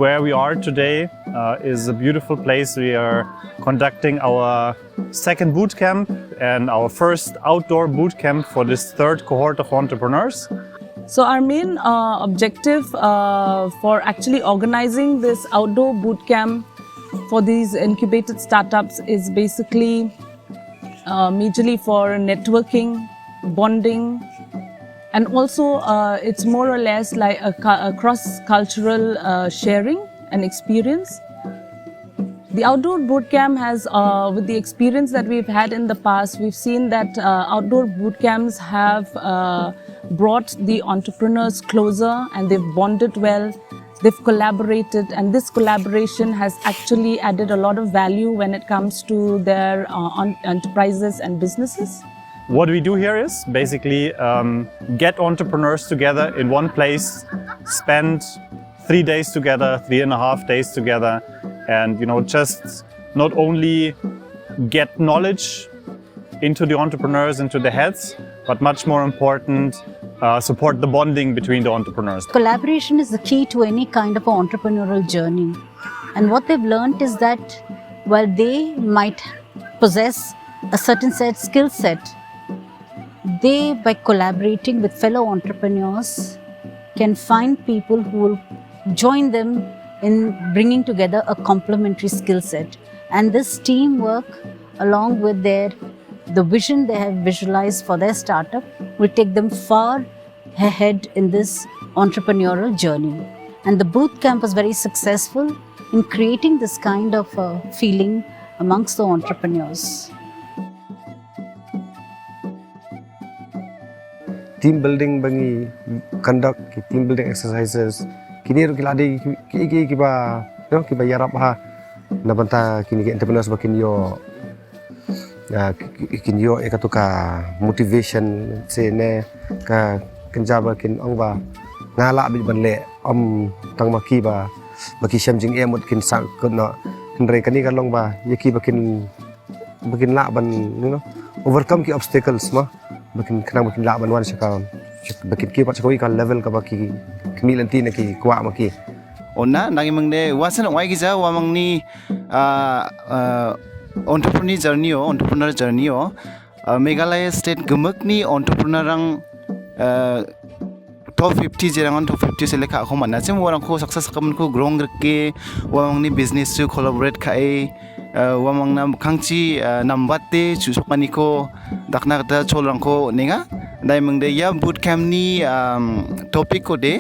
where we are today is a beautiful place. We are conducting our second bootcamp and our first outdoor bootcamp for this third cohort of entrepreneurs. So our main objective for actually organizing this outdoor bootcamp for these incubated startups is basically majorly for networking, bonding, and also it's more or less like a cross-cultural sharing and experience. The outdoor bootcamp has, with the experience that we've had in the past, we've seen that outdoor bootcamps have brought the entrepreneurs closer and they've bonded well, they've collaborated, and this collaboration has actually added a lot of value when it comes to their enterprises and businesses. What we do here is basically get entrepreneurs together in one place, spend 3 days together, 3.5 days together, and just not only get knowledge into the entrepreneurs, into their heads, but much more important, support the bonding between the entrepreneurs. Collaboration is the key to any kind of entrepreneurial journey. And what they've learned is that while they might possess a certain skill set, they, by collaborating with fellow entrepreneurs, can find people who will join them in bringing together a complementary skill set. And this teamwork, along with the vision they have visualized for their startup, will take them far ahead in this entrepreneurial journey. And the bootcamp was very successful in creating this kind of feeling amongst the entrepreneurs. Team building bangi conduct team building exercises kini ro kiladi kiba yarap ha nabanta kini entrepreneurs bakin yo ekatuka motivation se ne ka kenjaba kin angba ngala bi banle tang maki ba baki shamjing emot kin sa kunno kinre kani kalong ba yaki bakin la ban overcome ki obstacles ma bakin kanang bakin la ban wan sakaon bakin ki pat sakoi kan level ka baki kemilanti na ki kwa maki onna nangi mangne wasan wai giza wamangni entrepreneur journey Meghalaya state gemakni entrepreneur rang top 50 jerangan top 50 seleka ako mana sem warang ko success kaman ko growing ke wamangni business to collaborate kai wamang na kangchi nambate chusokani ko dakna kata cholang ko nenga dai mangde ya bootcamp ni topic ko de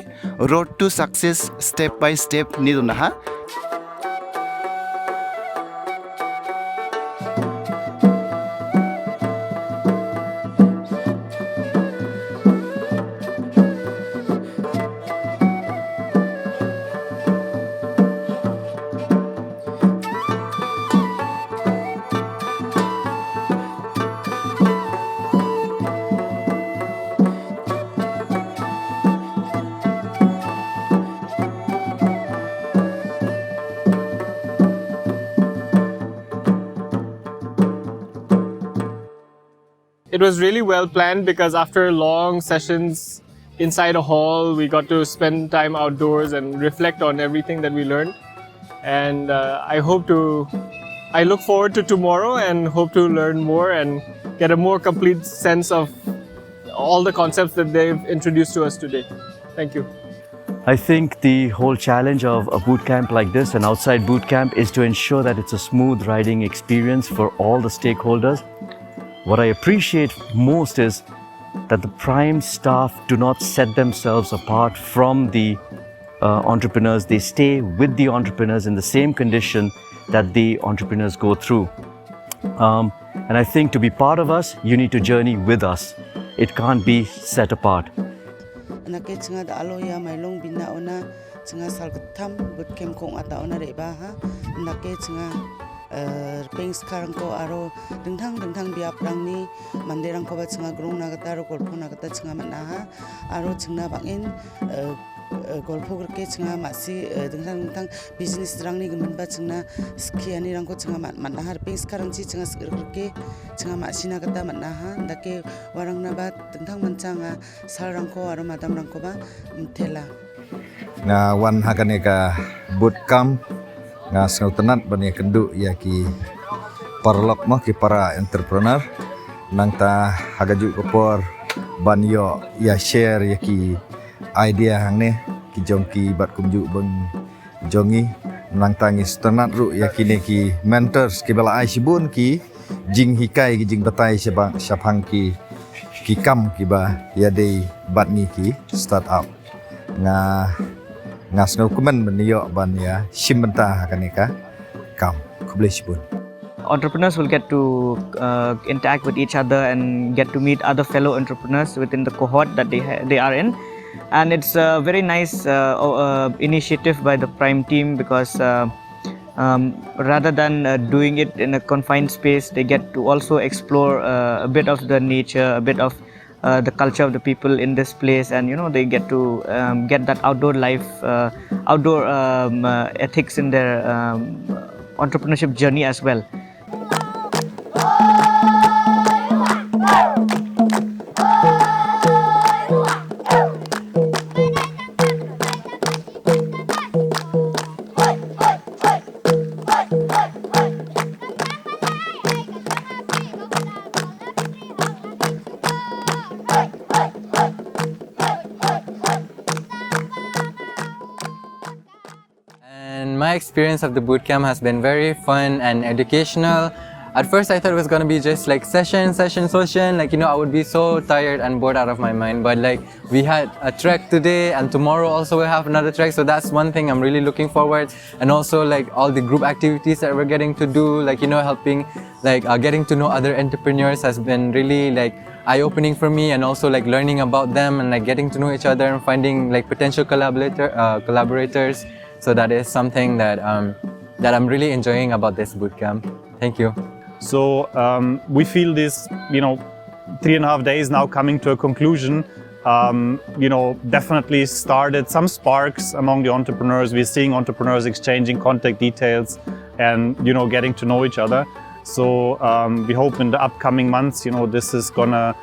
road to success step by step ni dona ha. It was really well planned because after long sessions inside a hall, we got to spend time outdoors and reflect on everything that we learned. And I look forward to tomorrow and hope to learn more and get a more complete sense of all the concepts that they've introduced to us today. Thank you. I think the whole challenge of a bootcamp like this, an outside bootcamp, is to ensure that it's a smooth riding experience for all the stakeholders. What I appreciate most is that the PRIME staff do not set themselves apart from the entrepreneurs. They stay with the entrepreneurs in the same condition that the entrepreneurs go through. And I think to be part of us, you need to journey with us. It can't be set apart. Peng sekarang ko aro dengtang biap rang ni manderang ko ba cenga grong nagata ro golpo nagata cenga manaha aro cenga bangin golpo gerke cenga masih dengtang business rang ni gemen ba cenga sekiani rang ko cenga manaha peng sekarang ci cenga gerke cenga masih nagata manaha ndake warang na ba dengtang mencanga sal rang ko aro madam rang ko ba tela. nga wan hakane ka bootcamp nga snautanat bani kendu ya ki parlok mo ki para entrepreneur nang ta hagaju kopor banyo ya share ya ki idea hang ne ki jongki bat kumju bang jongi nang tangi stanat ru ya kini ki mentors ki bala ai sibun ki jing hikai ki jing batai syapang ki kam ki ba ya dei bat ni ki start up nga ngasno kuman beniyo ban ya simbenta kaneka kam kublai sibun. Entrepreneurs will get to interact with each other and get to meet other fellow entrepreneurs within the cohort that they are in, and it's a very nice initiative by the PRIME team because rather than doing it in a confined space, they get to also explore a bit of the nature, a bit of the culture of the people in this place, and they get to get that outdoor life, outdoor ethics in their entrepreneurship journey as well. And my experience of the bootcamp has been very fun and educational. At first I thought it was gonna be just like session, like I would be so tired and bored out of my mind, but like we had a trek today and tomorrow also we'll have another trek, so that's one thing I'm really looking forward. And also like all the group activities that we're getting to do, like helping, like getting to know other entrepreneurs has been really like eye-opening for me, and also like learning about them and like getting to know each other and finding like potential collaborators. So that is something that that I'm really enjoying about this bootcamp. Thank you. So we feel this, 3.5 days now coming to a conclusion, definitely started some sparks among the entrepreneurs. We're seeing entrepreneurs exchanging contact details and, getting to know each other. So we hope in the upcoming months, this is gonna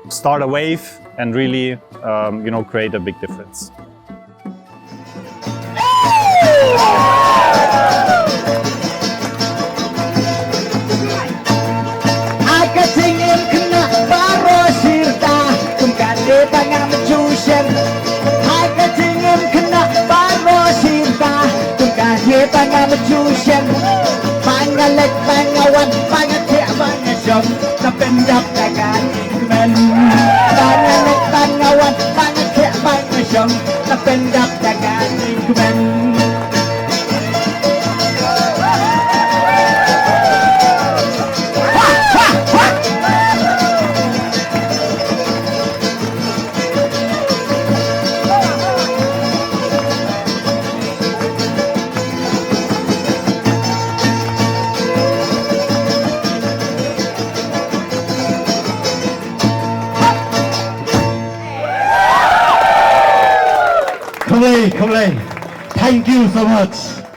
start a wave and really, create a big difference. Pangalit, pangawan, pangatia, pangasyong, napendap na kanikmen. Pangalit, pangawan, pangatia, pangasyong, napendap na kanikmen. Thank you so much.